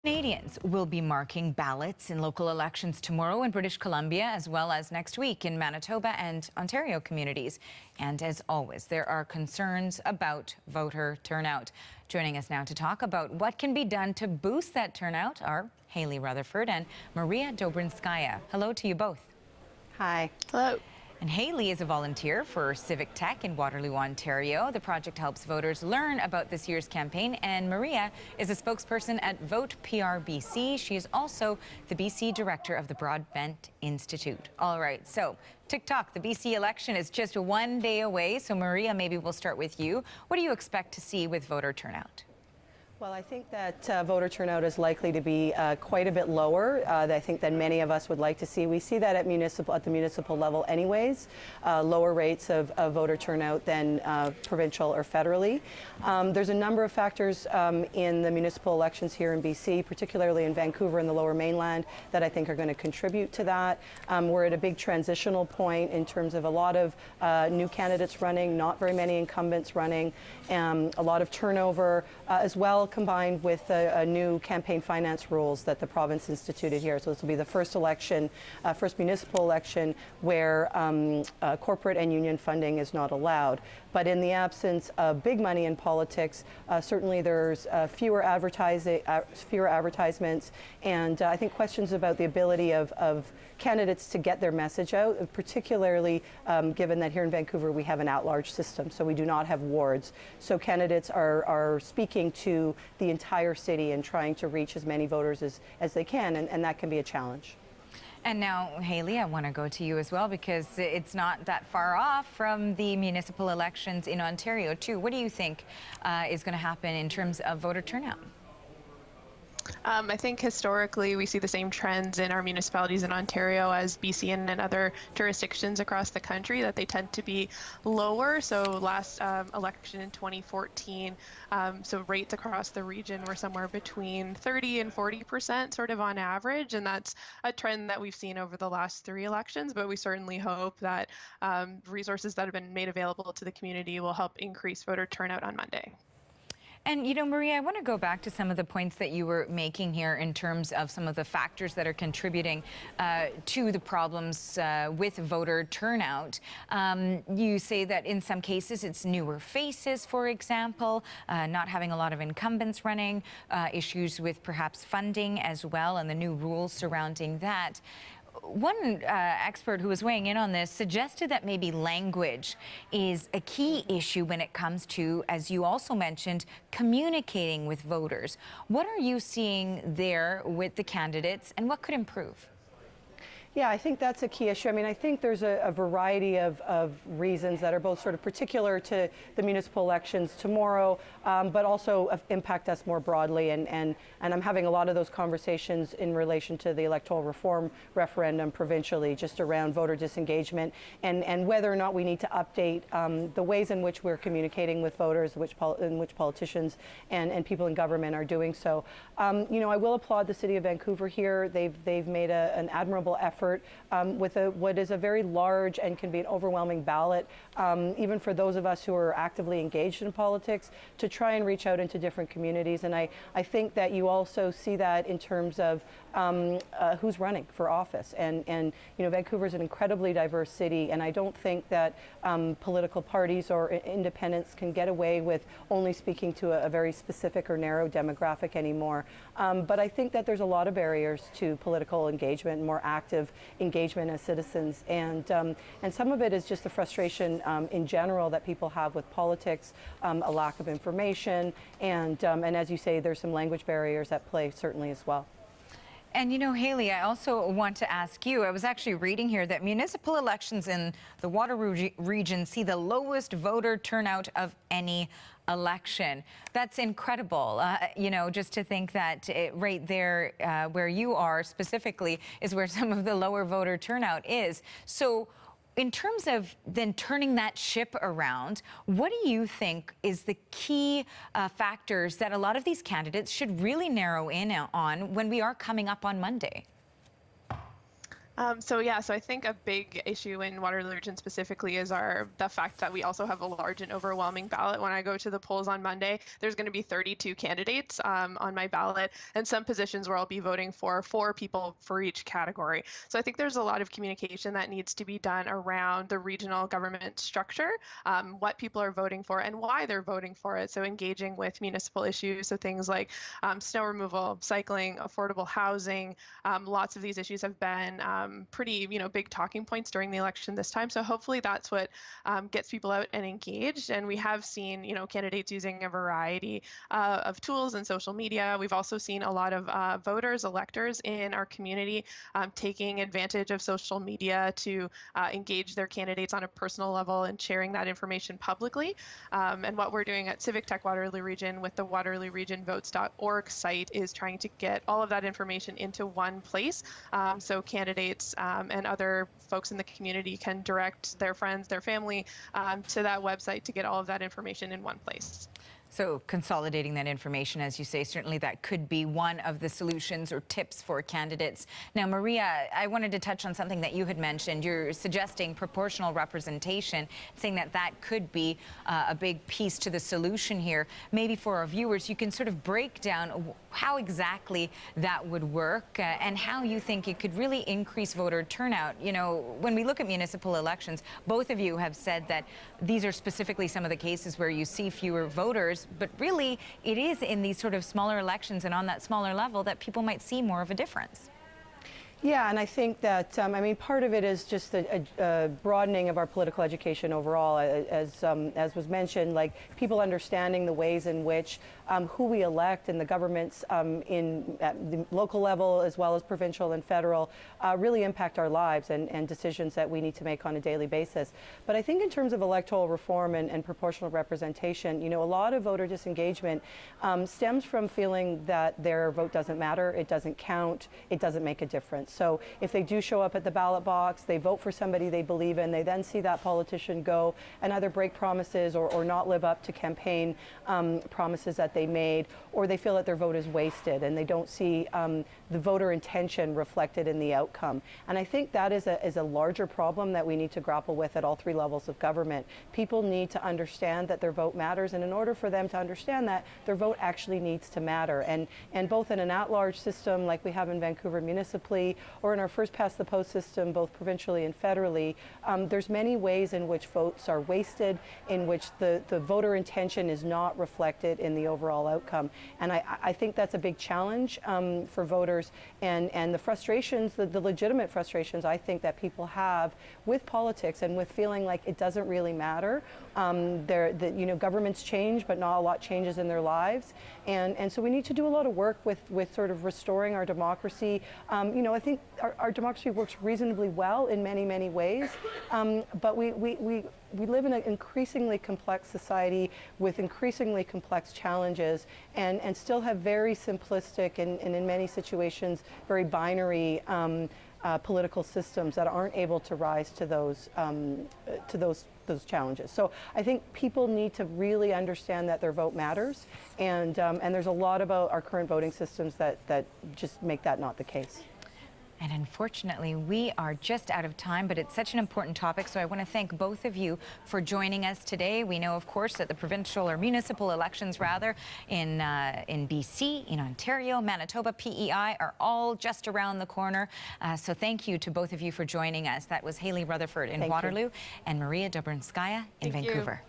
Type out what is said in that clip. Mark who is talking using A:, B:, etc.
A: Canadians will be marking ballots in local elections tomorrow in British Columbia, as well as next week in Manitoba and Ontario communities. And as always, there are concerns about voter turnout. Joining us now to talk about what can be done to boost that turnout are Hayley Rutherford and Maria Dobrinskaya. Hello to you both.
B: Hi.
C: Hello.
A: And Hayley is a volunteer for Civic Tech in Waterloo, Ontario. The project helps voters learn about this year's campaign. And Maria is a spokesperson at Vote PR BC. She is also the BC director of the Broadbent Institute. All right, so TikTok, the BC election is just 1 day away. So Maria, maybe we'll start with you. What do you expect to see with voter turnout?
B: Well, I think that voter turnout is likely to be quite a bit lower, I think, than many of us would like to see. We see that at the municipal level anyways, lower rates of voter turnout than provincial or federally. There's a number of factors in the municipal elections here in BC, particularly in Vancouver and the Lower Mainland, that I think are going to contribute to that. We're at a big transitional point in terms of a lot of new candidates running, not very many incumbents running, a lot of turnover as well, combined with a new campaign finance rules that the province instituted here. So this will be the first election, first municipal election where corporate and union funding is not allowed. But in the absence of big money in politics, certainly there's fewer advertisements, and I think questions about the ability of candidates to get their message out, particularly given that here in Vancouver we have an at-large system, so we do not have wards. So candidates are speaking to the entire city and trying to reach as many voters as they can, and that can be a challenge.
A: And now, Hayley, I want to go to you as well, because it's not that far off from the municipal elections in Ontario, too. What do you think is going to happen in terms of voter turnout?
C: I think historically we see the same trends in our municipalities in Ontario as BC and other jurisdictions across the country, that they tend to be lower. So last election in 2014, so rates across the region were somewhere between 30 and 40% sort of on average. And that's a trend that we've seen over the last 3 elections, but we certainly hope that resources that have been made available to the community will help increase voter turnout on Monday.
A: And, you know, Maria, I want to go back to some of the points that you were making here in terms of some of the factors that are contributing to the problems with voter turnout. You say that in some cases it's newer faces, for example, not having a lot of incumbents running, issues with perhaps funding as well, and the new rules surrounding that. One expert who was weighing in on this suggested that maybe language is a key issue when it comes to, as you also mentioned, communicating with voters. What are you seeing there with the candidates, and what could improve?
B: Yeah, I think that's a key issue. I mean, I think there's a variety of reasons that are both sort of particular to the municipal elections tomorrow, but also impact us more broadly. And I'm having a lot of those conversations in relation to the electoral reform referendum provincially, just around voter disengagement and whether or not we need to update the ways in which we're communicating with voters, in which politicians and people in government are doing so. You know, I will applaud the City of Vancouver here. They've made an admirable effort with what is a very large and can be an overwhelming ballot, even for those of us who are actively engaged in politics, to try and reach out into different communities. And I think that you also see that in terms of who's running for office. And you know, Vancouver is an incredibly diverse city, and I don't think that political parties or independents can get away with only speaking to a very specific or narrow demographic anymore. But I think that there's a lot of barriers to political engagement, more active engagement as citizens, and some of it is just the frustration in general that people have with politics, a lack of information, and as you say, there's some language barriers at play certainly as well.
A: And you know, Hayley, I also want to ask you, I was actually reading here that municipal elections in the Waterloo region see the lowest voter turnout of any election. That's incredible. You know, just to think that right there where you are specifically is where some of the lower voter turnout is. So in terms of then turning that ship around, what do you think is the key factors that a lot of these candidates should really narrow in on when we are coming up on Monday?
C: So I think a big issue in Waterloo Region specifically is the fact that we also have a large and overwhelming ballot. When I go to the polls on Monday, there's going to be 32 candidates on my ballot, and some positions where I'll be voting for 4 people for each category. So I think there's a lot of communication that needs to be done around the regional government structure, what people are voting for and why they're voting for it. So engaging with municipal issues, so things like snow removal, cycling, affordable housing. Lots of these issues have been pretty, big talking points during the election this time. So hopefully that's what gets people out and engaged. And we have seen, candidates using a variety of tools and social media. We've also seen a lot of voters, electors in our community taking advantage of social media to engage their candidates on a personal level and sharing that information publicly. And what we're doing at Civic Tech Waterloo Region with the Waterloo Region Votes.org site is trying to get all of that information into one place, so candidates and other folks in the community can direct their friends, their family to that website to get all of that information in one place.
A: So consolidating that information, as you say, certainly that could be one of the solutions or tips for candidates. Now, Maria, I wanted to touch on something that you had mentioned. You're suggesting proportional representation, saying that that could be a big piece to the solution here. Maybe for our viewers, you can sort of break down how exactly that would work and how you think it could really increase voter turnout. When we look at municipal elections, both of you have said that these are specifically some of the cases where you see fewer voters, but really it is in these sort of smaller elections and on that smaller level that people might see more of a difference.
B: Yeah, and I think that, part of it is just a broadening of our political education overall, as was mentioned, like people understanding the ways in which who we elect and the governments at the local level as well as provincial and federal really impact our lives and decisions that we need to make on a daily basis. But I think in terms of electoral reform and proportional representation, a lot of voter disengagement stems from feeling that their vote doesn't matter, it doesn't count, it doesn't make a difference. So if they do show up at the ballot box, they vote for somebody they believe in, they then see that politician go and either break promises or not live up to campaign promises that they made, or they feel that their vote is wasted and they don't see the voter intention reflected in the outcome. And I think that is a larger problem that we need to grapple with at all 3 levels of government. People need to understand that their vote matters, and in order for them to understand that, their vote actually needs to matter. And both in an at-large system like we have in Vancouver municipally, or in our first past the post system, both provincially and federally, there's many ways in which votes are wasted, in which the voter intention is not reflected in the overall outcome. And I think that's a big challenge for voters, and the frustrations, the legitimate frustrations I think that people have with politics and with feeling like it doesn't really matter. Governments change, but not a lot changes in their lives. And so we need to do a lot of work with sort of restoring our democracy. I think our democracy works reasonably well in many, many ways, but we live in an increasingly complex society with increasingly complex challenges, and still have very simplistic and in many situations very binary political systems that aren't able to rise to those challenges. So I think people need to really understand that their vote matters, and there's a lot about our current voting systems that just make that not the case.
A: And unfortunately, we are just out of time, but it's such an important topic, so I want to thank both of you for joining us today. We know, of course, that the provincial or municipal elections, rather, in BC, in Ontario, Manitoba, PEI, are all just around the corner. So thank you to both of you for joining us. That was Hayley Rutherford in Waterloo and Maria Dobrinskaya in Vancouver.